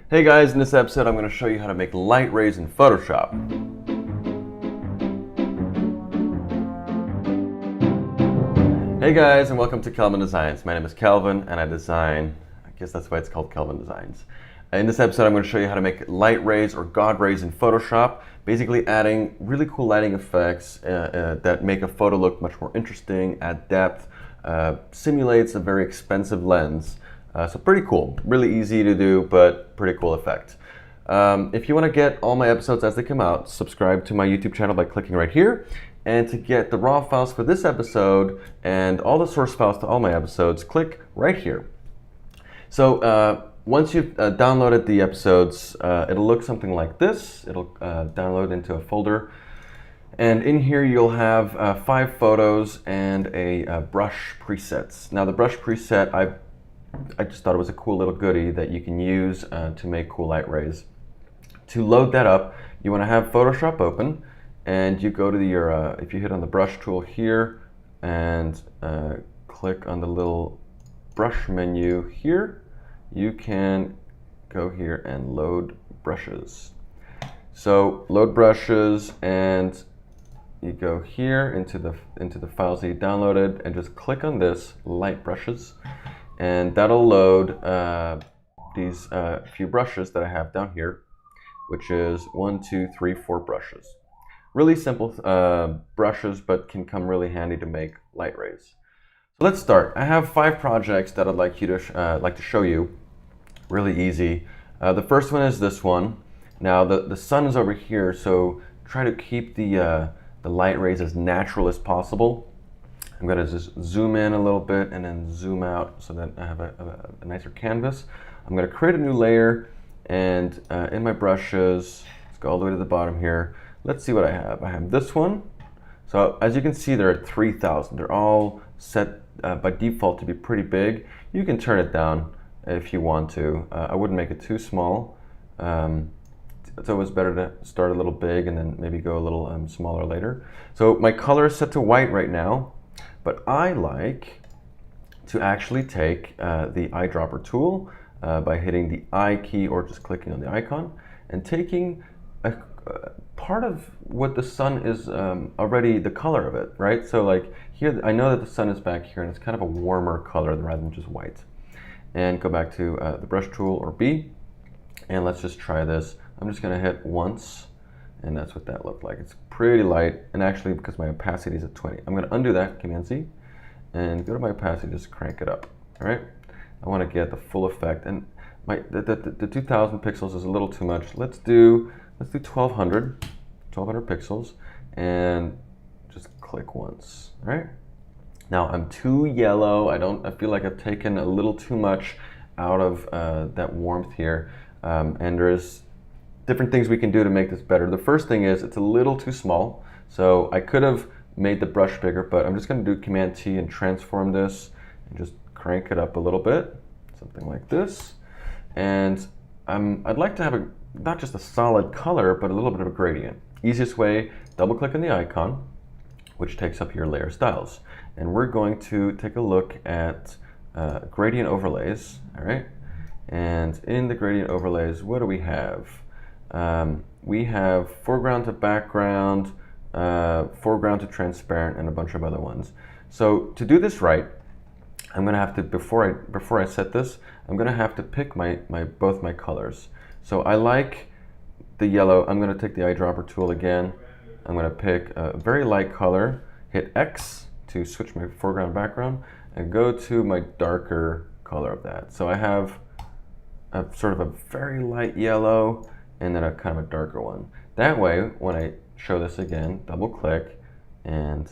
Hey guys, in this episode I'm going to show you how to make light rays in Photoshop. Hey guys, and welcome to Kelvin Designs. My name is Kelvin and I design, I guess that's why it's called Kelvin Designs. In this episode I'm going to show you how to make light rays or God rays in Photoshop, basically adding really cool lighting effects that make a photo look much more interesting, add depth, simulates a very expensive lens. So pretty cool, really easy to do, but pretty cool effect. If you want to get all my episodes as they come out, subscribe to my YouTube channel by clicking right here. And to get the raw files for this episode and all the source files to all my episodes, click right here. So once you've downloaded the episodes, it'll look something like this. It'll download into a folder. And in here you'll have 5 photos and a brush presets. Now the brush preset, I just thought it was a cool little goodie that you can use to make cool light rays. To load that up, you want to have Photoshop open, and you go to your, if you hit on the brush tool here and click on the little brush menu here, you can go here and load brushes. So load brushes, and you go here into the files that you downloaded and just click on this, light brushes. And that'll load these few brushes that I have down here, which is 1, 2, 3, 4 brushes. Really simple brushes, but can come really handy to make light rays. So let's start. I have 5 projects that I'd like to show you. Really easy. The first one is this one. Now the sun is over here, so try to keep the light rays as natural as possible. I'm going to just zoom in a little bit and then zoom out so that I have a nicer canvas. I'm going to create a new layer, and in my brushes, let's go all the way to the bottom here. Let's see what I have. I have this one. So as you can see, they're at 3000. They're all set by default to be pretty big. You can turn it down if you want to. I wouldn't make it too small. It's always better to start a little big and then maybe go a little smaller later. So my color is set to white right now. But I like to actually take the eyedropper tool by hitting the I key or just clicking on the icon and taking a part of what the sun is already the color of it, right? So like here, I know that the sun is back here and it's kind of a warmer color rather than just white. And go back to the brush tool or B, and let's just try this. I'm just gonna hit once, and that's what that looked like. It's pretty light, and actually because my opacity is at 20. I'm gonna undo that, Command Z, and go to my opacity, just crank it up, all right? I wanna get the full effect, and the 2000 pixels is a little too much. Let's do 1200 pixels, and just click once, all right? Now I'm too yellow. I feel like I've taken a little too much out of that warmth here, and there's different things we can do to make this better. The first thing is it's a little too small. So I could have made the brush bigger, but I'm just gonna do Command T and transform this and just crank it up a little bit, something like this. And I'd like to have not just a solid color, but a little bit of a gradient. Easiest way, double click on the icon, which takes up your layer styles. And we're going to take a look at gradient overlays, all right? And in the gradient overlays, what do we have? We have foreground to background, foreground to transparent, and a bunch of other ones. So to do this right, I'm gonna have to, before I set this, I'm gonna have to pick both my colors. So I like the yellow. I'm gonna take the eyedropper tool again. I'm gonna pick a very light color, hit X to switch my foreground background, and go to my darker color of that. So I have sort of a very light yellow, and then a kind of a darker one. That way, when I show this again, double click and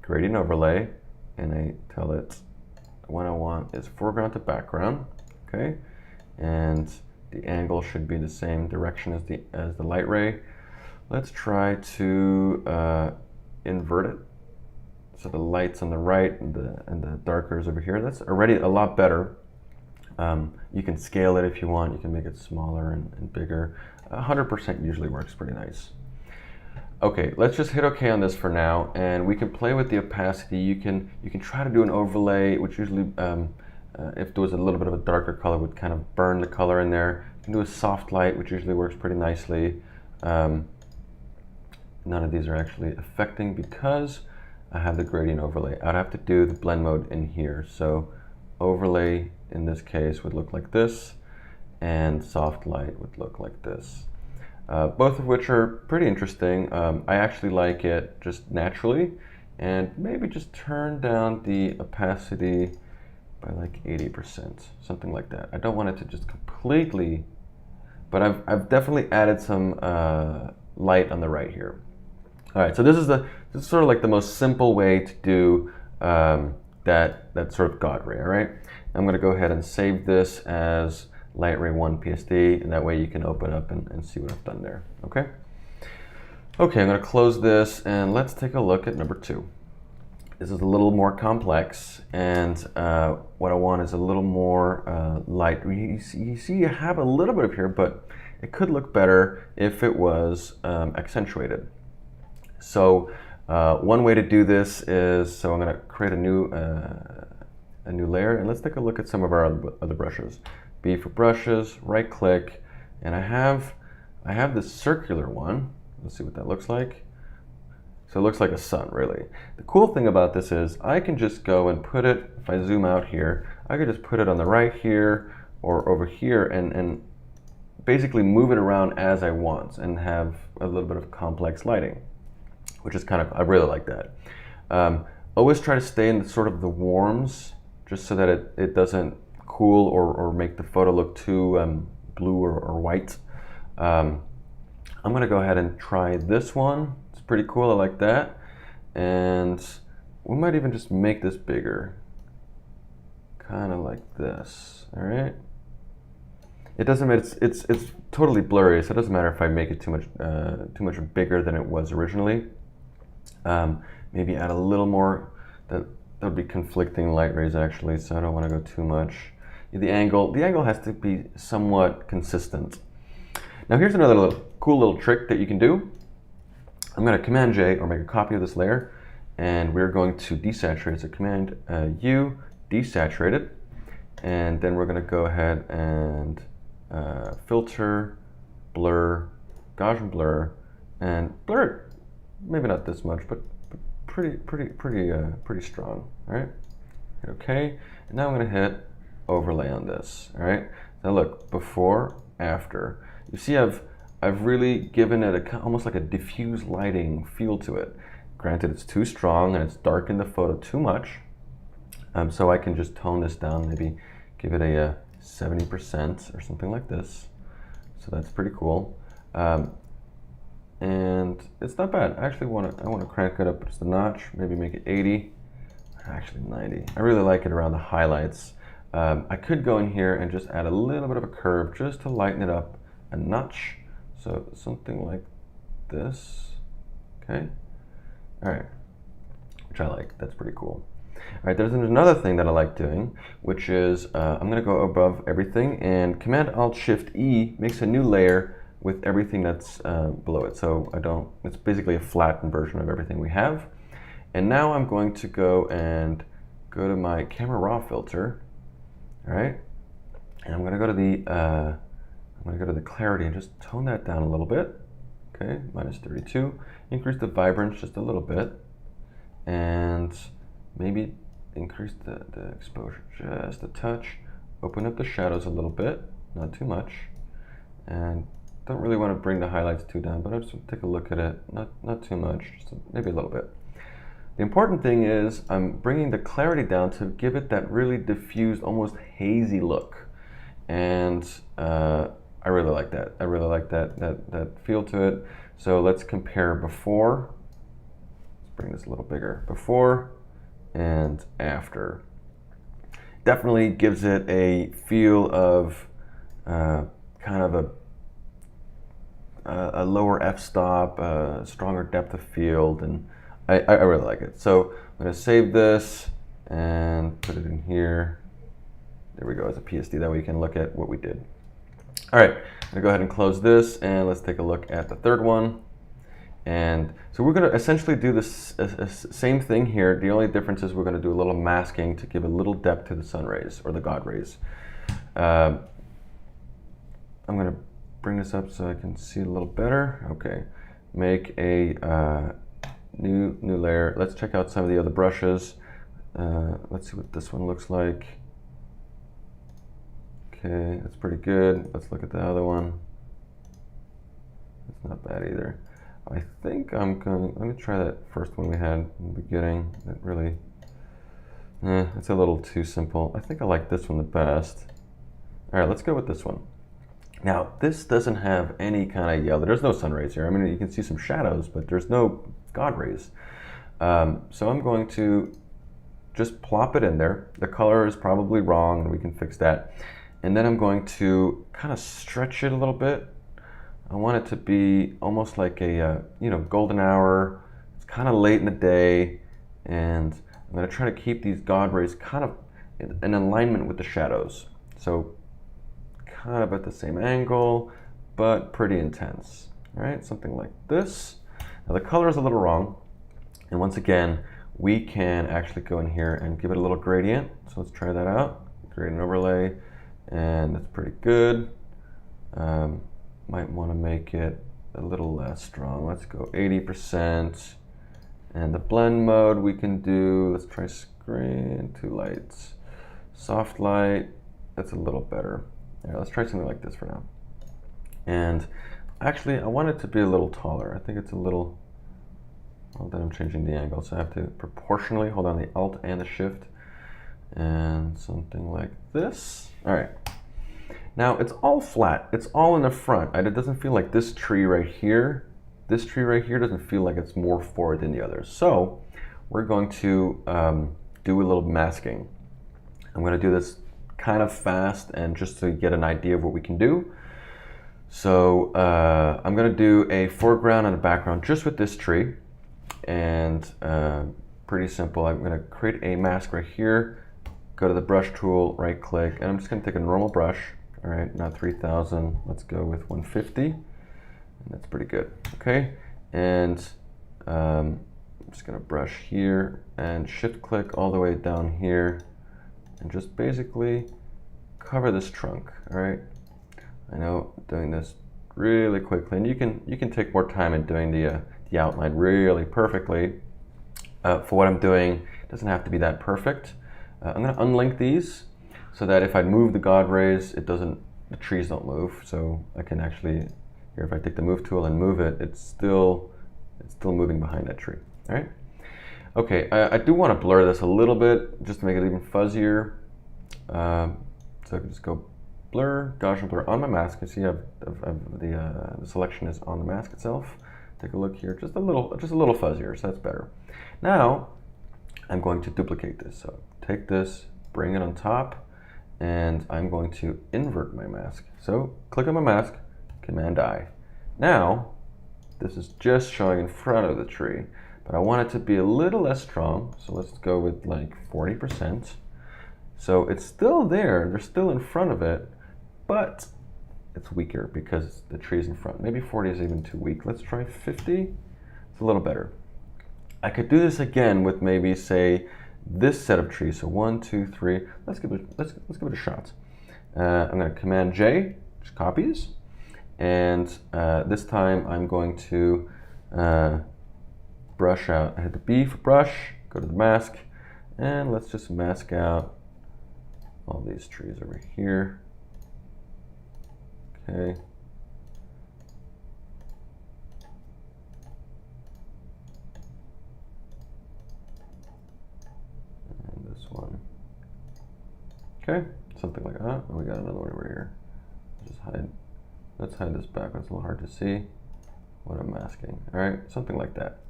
gradient overlay, and I tell it what I want is foreground to background, okay? And the angle should be the same direction as the light ray. Let's try to invert it. So the light's on the right and the darker is over here. That's already a lot better. You can scale it if you want. You can make it smaller and bigger. 100% usually works pretty nice. Okay, let's just hit OK on this for now, and we can play with the opacity. You can try to do an overlay, which usually, if there was a little bit of a darker color, would kind of burn the color in there. can do a soft light, which usually works pretty nicely. None of these are actually affecting because I have the gradient overlay. I'd have to do the blend mode in here. So overlay in this case would look like this, and soft light would look like this. Both of which are pretty interesting. I actually like it just naturally, and maybe just turn down the opacity by like 80%, something like that. I don't want it to just completely, but I've definitely added some light on the right here. All right, so this is sort of like the most simple way to do that sort of God ray. All right, I'm going to go ahead and save this as Light Ray 1 PSD, and that way you can open up and see what I've done there. Okay. Okay, I'm going to close this, and let's take a look at number 2. This is a little more complex, and what I want is a little more light. You see you have a little bit of here, but it could look better if it was accentuated. So one way to do this is, so I'm going to create a new layer, and let's take a look at some of our other brushes. B for brushes, right click, and I have this circular one. Let's see what that looks like. So it looks like a sun, really. The cool thing about this is I can just go and put it, if I zoom out here, I could just put it on the right here or over here and basically move it around as I want and have a little bit of complex lighting, which is kind of, I really like that. Always try to stay in sort of the warms, just so that it doesn't cool or make the photo look too blue or white. I'm gonna go ahead and try this one. It's pretty cool, I like that. And we might even just make this bigger. Kind of like this, all right? It doesn't matter, it's totally blurry, so it doesn't matter if I make it too much bigger than it was originally. Maybe add a little more, that would be conflicting light rays actually, so I don't want to go too much. The angle has to be somewhat consistent. Now here's another cool little trick that you can do. I'm going to Command J or make a copy of this layer, and we're going to desaturate. So Command U, desaturate it, and then we're going to go ahead and filter, blur, Gaussian blur, and blur it. Maybe not this much, but pretty strong. All right. Hit OK, and now I'm going to hit overlay on this. All right. Now look, before, after. You see, I've really given it almost like a diffuse lighting feel to it. Granted, it's too strong and it's darkened the photo too much. So I can just tone this down, maybe give it a 70% or something like this. So that's pretty cool. And it's not bad. I actually want to crank it up just a notch, maybe make it 80, actually 90. I really like it around the highlights. I could go in here and just add a little bit of a curve just to lighten it up a notch. So something like this, okay? All right, which I like, that's pretty cool. All right, there's another thing that I like doing, which is I'm gonna go above everything, and Command-Alt-Shift-E makes a new layer with everything that's below it. So it's basically a flattened version of everything we have. And now I'm going to go to my camera raw filter, all right? And I'm gonna go to the clarity and just tone that down a little bit. Okay, -32. Increase the vibrance just a little bit, and maybe increase the exposure just a touch. Open up the shadows a little bit, not too much, and don't really want to bring the highlights too down, but I just want to take a look at it, not too much, just maybe a little bit. The important thing is I'm bringing the clarity down to give it that really diffused, almost hazy look, and I really like that. I really like that feel to it. So let's compare before. Let's bring this a little bigger. Before and after. Definitely gives it a feel of kind of a lower f-stop, a stronger depth of field, and I really like it. So I'm going to save this and put it in here. There we go, as a PSD. That way you can look at what we did. All right, I'm gonna go ahead and close this, and let's take a look at the third one. And so we're gonna essentially do this same thing here. The only difference is we're gonna do a little masking to give a little depth to the sun rays or the God rays. I'm gonna bring this up so I can see it a little better. Okay, make a new layer. Let's check out some of the other brushes. Let's see what this one looks like. Okay, that's pretty good. Let's look at the other one. It's not bad either. I think I'm going, let me try that first one we had in the beginning. It really, it's a little too simple. I think I like this one the best. All right, let's go with this one. Now, this doesn't have any kind of yellow. There's no sun rays here. I mean, you can see some shadows, but there's no God rays. So I'm going to just plop it in there. The color is probably wrong, and we can fix that. And then I'm going to kind of stretch it a little bit. I want it to be almost like a golden hour. It's kind of late in the day, and I'm going to try to keep these God rays kind of in alignment with the shadows. So kind of at the same angle, but pretty intense. All right, something like this. Now the color is a little wrong, and once again, we can actually go in here and give it a little gradient. So let's try that out. Gradient overlay, and that's pretty good. Might want to make it a little less strong. Let's go 80%. And the blend mode we can do, let's try screen, 2 lights. Soft light, that's a little better. Yeah, let's try something like this for now. And actually, I want it to be a little taller. I think it's a little, well, then I'm changing the angle, so I have to proportionally hold on the Alt and the Shift. And something like this. All right. Now it's all flat. It's all in the front. It doesn't feel like this tree right here. This tree right here doesn't feel like it's more forward than the others. So we're going to do a little masking. I'm going to do this kind of fast and just to get an idea of what we can do. So I'm going to do a foreground and a background just with this tree. And pretty simple. I'm going to create a mask right here. Go to the brush tool, right click, and I'm just going to take a normal brush. All right, not 3000, let's go with 150, and that's pretty good, okay? And I'm just gonna brush here and shift click all the way down here and just basically cover this trunk, all right? I know I'm doing this really quickly, and you can take more time in doing the outline really perfectly. For what I'm doing, it doesn't have to be that perfect. I'm gonna unlink these, so that if I move the God rays, the trees don't move. So I can actually, here if I take the move tool and move it, it's still moving behind that tree, all right? Okay, I do want to blur this a little bit, just to make it even fuzzier. So I can just go blur, Gaussian blur on my mask. You see the selection is on the mask itself. Take a look here, just a little fuzzier, so that's better. Now, I'm going to duplicate this. So take this, bring it on top, and I'm going to invert my mask. So click on my mask, Command I. Now, this is just showing in front of the tree, but I want it to be a little less strong. So let's go with like 40%. So it's still there, they're still in front of it, but it's weaker because the tree's in front. Maybe 40 is even too weak. Let's try 50, it's a little better. I could do this again with maybe say, this set of trees, so 1, 2, 3. Let's give it a shot. I'm going to Command J, which copies, and this time I'm going to brush out. I hit the B for brush, go to the mask, and let's just mask out all these trees over here. Okay. One. Okay, something like that. Oh, we got another one over here. Let's hide this background. It's a little hard to see what I'm masking. All right, something like that.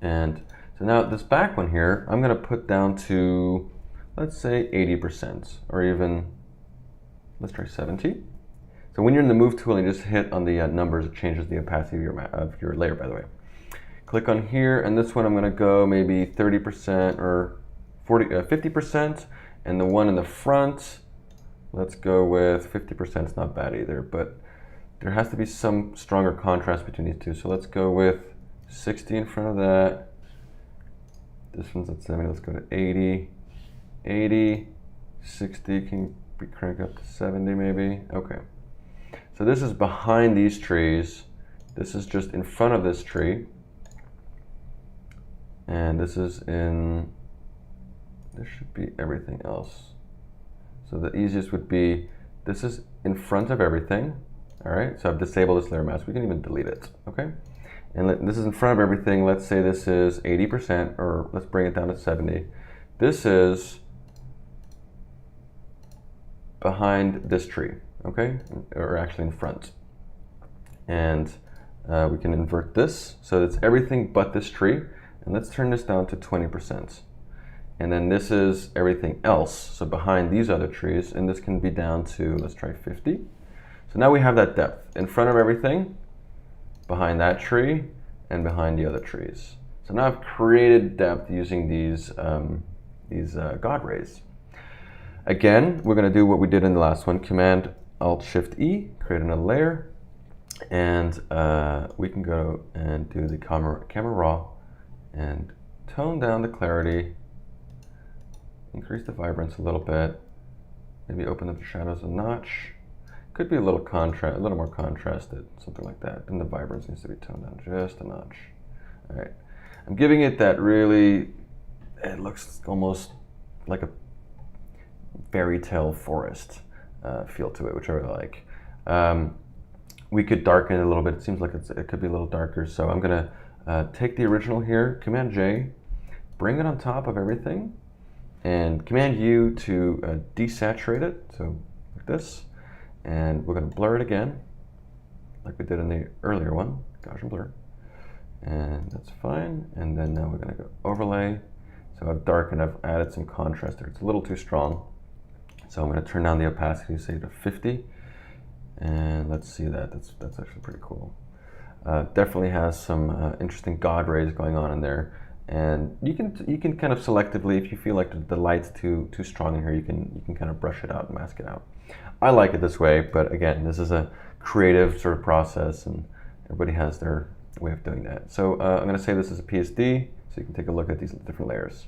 And so now this back one here, I'm gonna put down to, let's say 80%, or even, let's try 70. So when you're in the move tool and you just hit on the numbers, it changes the opacity of your layer, by the way. Click on here, and this one I'm gonna go maybe 30% or 50%, and the one in the front, let's go with 50%. It's not bad either, but there has to be some stronger contrast between these two. So let's go with 60 in front of that. This one's at 70, let's go to 80, 80, 60, can we crank up to 70 maybe? Okay. So this is behind these trees. This is just in front of this tree. And this should be everything else. So the easiest would be, this is in front of everything. All right, so I've disabled this layer mask. We can even delete it, okay? And this is in front of everything. Let's say this is 80%, or let's bring it down to 70. This is behind this tree, okay? Or actually in front. And we can invert this, so it's everything but this tree. And let's turn this down to 20%. And then this is everything else, so behind these other trees, and this can be down to, let's try 50. So now we have that depth in front of everything, behind that tree, and behind the other trees. So now I've created depth using these God rays. Again, we're going to do what we did in the last one, Command-Alt-Shift-E, create another layer, and we can go and do the camera raw, and tone down the clarity, increase the vibrance a little bit, maybe open up the shadows a notch. Could be a little more contrasted, something like that. And the vibrance needs to be toned down just a notch. All right, I'm giving it that really, it looks almost like a fairy tale forest feel to it, which I really like. We could darken it a little bit. It seems like it could be a little darker. So I'm gonna take the original here, Command J, bring it on top of everything, and Command U to desaturate it, so like this. And we're going to blur it again, like we did in the earlier one, Gaussian blur. And that's fine. And then now we're going to go overlay. So I've darkened, I've added some contrast there. It's a little too strong. So I'm going to turn down the opacity, say to 50. And let's see that. That's actually pretty cool. Definitely has some interesting God rays going on in there. And you can kind of selectively, if you feel like the light's too strong in here, you can kind of brush it out and mask it out. I like it this way, but again, this is a creative sort of process, and everybody has their way of doing that. So I'm going to say this is a PSD, so you can take a look at these different layers.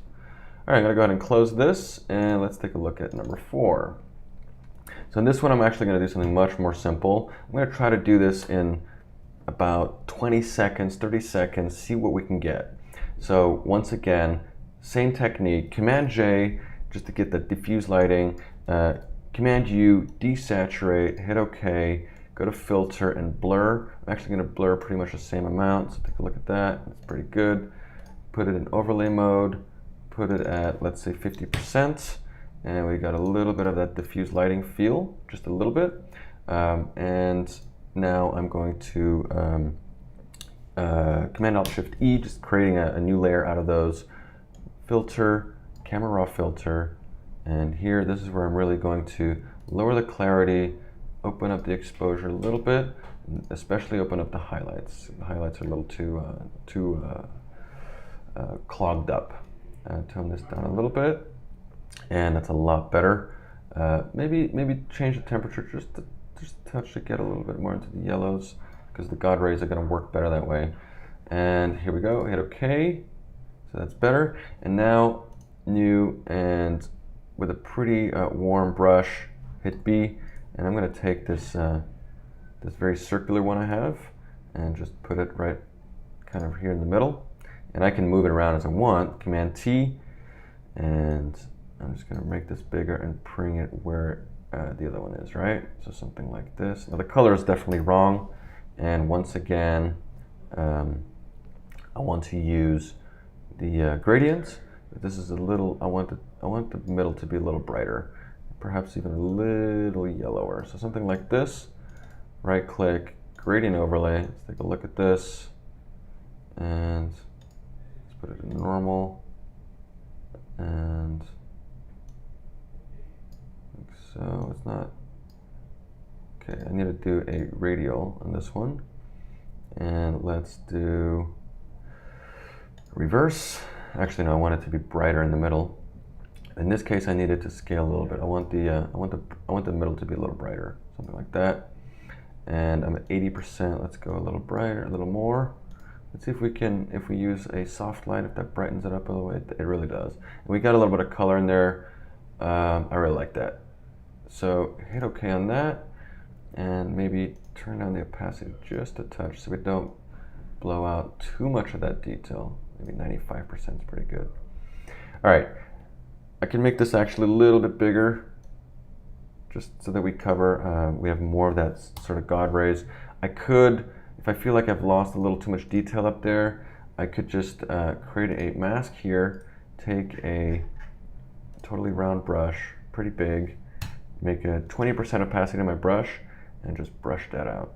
All right, I'm going to go ahead and close this, and let's take a look at number 4. So in this one, I'm actually going to do something much more simple. I'm going to try to do this in about 20 seconds, 30 seconds, see what we can get. So once again, same technique, Command J, just to get the diffuse lighting, Command U, desaturate, hit OK, go to filter and blur. I'm actually going to blur pretty much the same amount, so take a look at that. That's pretty good. Put it in overlay mode, put it at, let's say 50%, and we got a little bit of that diffuse lighting feel, just a little bit. And now I'm going to Command-Alt-Shift-E, just creating a new layer out of those. Filter, camera raw filter, and here, this is where I'm really going to lower the clarity, open up the exposure a little bit, especially open up the highlights. The highlights are a little too clogged up. Tone this down a little bit, and that's a lot better. Maybe change the temperature just a touch to get a little bit more into the yellows, because the God rays are going to work better that way. And here we go, hit OK. So that's better. And now new, and with a pretty warm brush, hit B, and I'm going to take this this very circular one I have and just put it right kind of here in the middle. And I can move it around as I want. Command T, and I'm just going to make this bigger and bring it where the other one is, right? So something like this. Now the color is definitely wrong, and once again, I want to use the gradient. This is a little, I want the middle to be a little brighter, perhaps even a little yellower. So something like this, right click, gradient overlay. Let's take a look at this, and let's put it in normal, and like so. It's not, okay, I need to do a radial on this one, and let's do reverse. Actually, no, I want it to be brighter in the middle. In this case, I need it to scale a little bit. I want the middle to be a little brighter, something like that. And I'm at 80%. Let's go a little brighter, a little more. Let's see if we can, if we use a soft light, if that brightens it up a little bit. It really does. And we got a little bit of color in there. I really like that. So hit OK on that. and maybe turn down the opacity just a touch so we don't blow out too much of that detail. Maybe 95% is pretty good. All right, I can make this actually a little bit bigger just so that we cover, we have more of that sort of God rays. I could, if I feel like I've lost a little too much detail up there, I could just create a mask here, take a totally round brush, pretty big, make a 20% opacity on my brush, and just brush that out.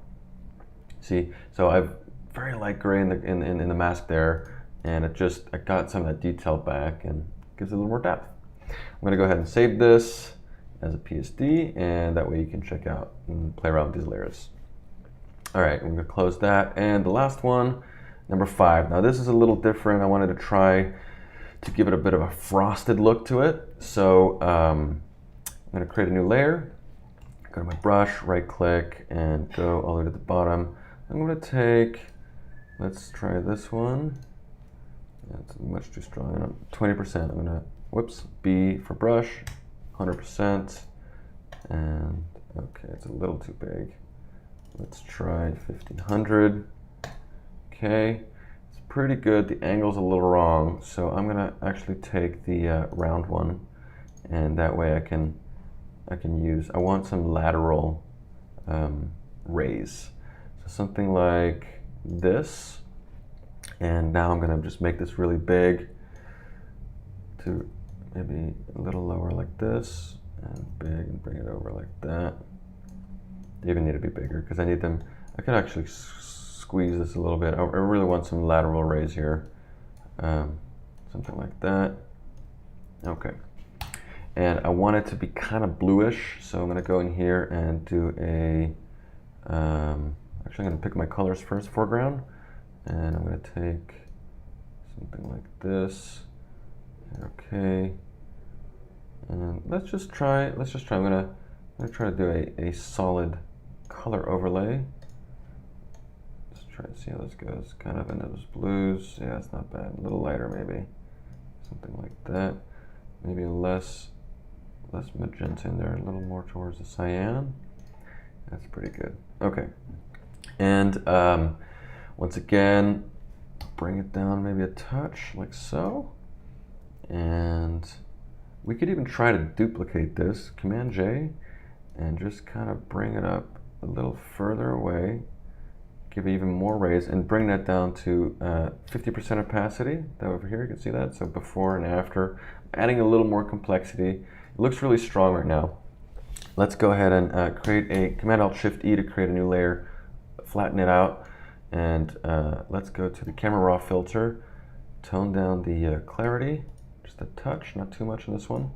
See, so I've very light gray in the mask there, and I got some of that detail back and gives it a little more depth. I'm gonna go ahead and save this as a PSD, and that way you can check out and play around with these layers. All right, I'm gonna close that, and the last one, number 5. Now this is a little different. I wanted to try to give it a bit of a frosted look to it. So I'm gonna create a new layer, go to my brush, right click, and go all the way to the bottom. I'm gonna take, let's try this one. That's much too strong, 20%. I'm gonna, whoops, B for brush, 100%, and okay, it's a little too big. Let's try 1500. Okay, it's pretty good. The angle's a little wrong, so I'm gonna actually take the round one, and that way I can use, I want some lateral rays. So something like this, and now I'm gonna just make this really big to maybe a little lower like this, and big, and bring it over like that. They even need to be bigger because I need them, I could actually squeeze this a little bit. I really want some lateral rays here. Something like that. Okay. And I want it to be kind of bluish, so I'm gonna go in here and do a, actually I'm gonna pick my colors first, foreground, and I'm gonna take something like this. Okay. And let's just try, I'm gonna try to do a solid color overlay. Let's try to see how this goes. Kind of into those blues. Yeah, it's not bad. A little lighter maybe. Something like that. Maybe less magenta in there, a little more towards the cyan. That's pretty good. Okay. And once again, bring it down maybe a touch, like so. And we could even try to duplicate this, Command J, and just kind of bring it up a little further away, give it even more rays, and bring that down to 50% opacity. That over here, you can see that. So before and after, adding a little more complexity. It looks really strong right now. Let's go ahead and create a Command-Alt-Shift-E to create a new layer, flatten it out, and let's go to the camera raw filter, tone down the clarity, just a touch, not too much in this one.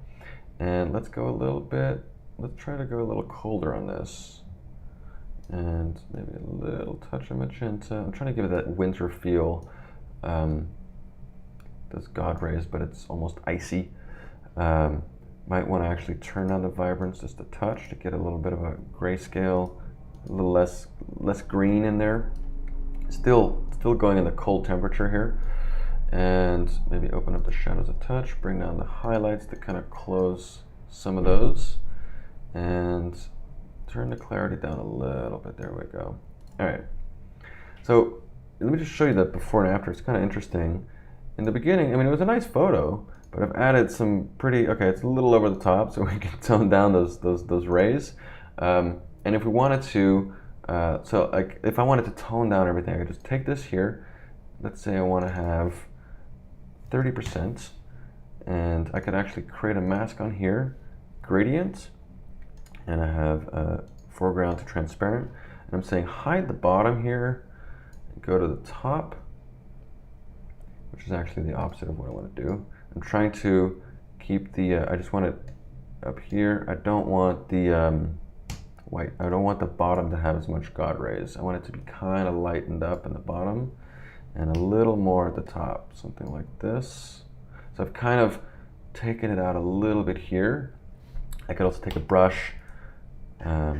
And let's go a little bit, let's try to go a little colder on this. And maybe a little touch of magenta. I'm trying to give it that winter feel. Those God rays, but it's almost icy. Might want to actually turn down the vibrance just a touch to get a little bit of a grayscale, a little less green in there. Still going in the cold temperature here. And maybe open up the shadows a touch, bring down the highlights to kind of close some of those, and turn the clarity down a little bit. There we go. All right. So let me just show you that before and after. It's kind of interesting. In the beginning, I mean, it was a nice photo, but I've added some pretty, okay, it's a little over the top, so we can tone down those rays. And if we wanted to, so like if I wanted to tone down everything, I could just take this here. Let's say I want to have 30%, and I could actually create a mask on here, gradient, and I have foreground to transparent, and I'm saying hide the bottom here, and go to the top, which is actually the opposite of what I want to do. I'm trying to keep the, I just want it up here. I don't want the white, I don't want the bottom to have as much God rays. I want it to be kind of lightened up in the bottom, and a little more at the top, something like this. So I've kind of taken it out a little bit here. I could also take a brush up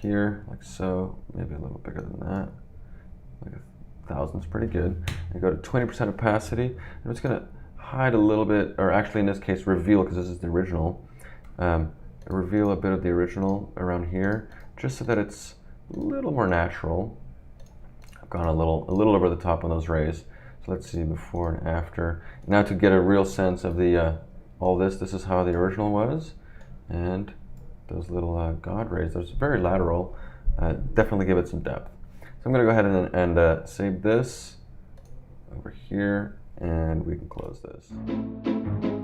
here, like so, maybe a little bigger than that. Like 1,000 is pretty good. And go to 20% opacity. I'm just gonna hide a little bit, or actually in this case reveal, because this is the original. Reveal a bit of the original around here. just so that it's a little more natural. I've gone a little over the top on those rays. So let's see before and after. Now to get a real sense of the all this is how the original was, and those little God rays, those very lateral, definitely give it some depth. So I'm going to go ahead and save this over here, and we can close this.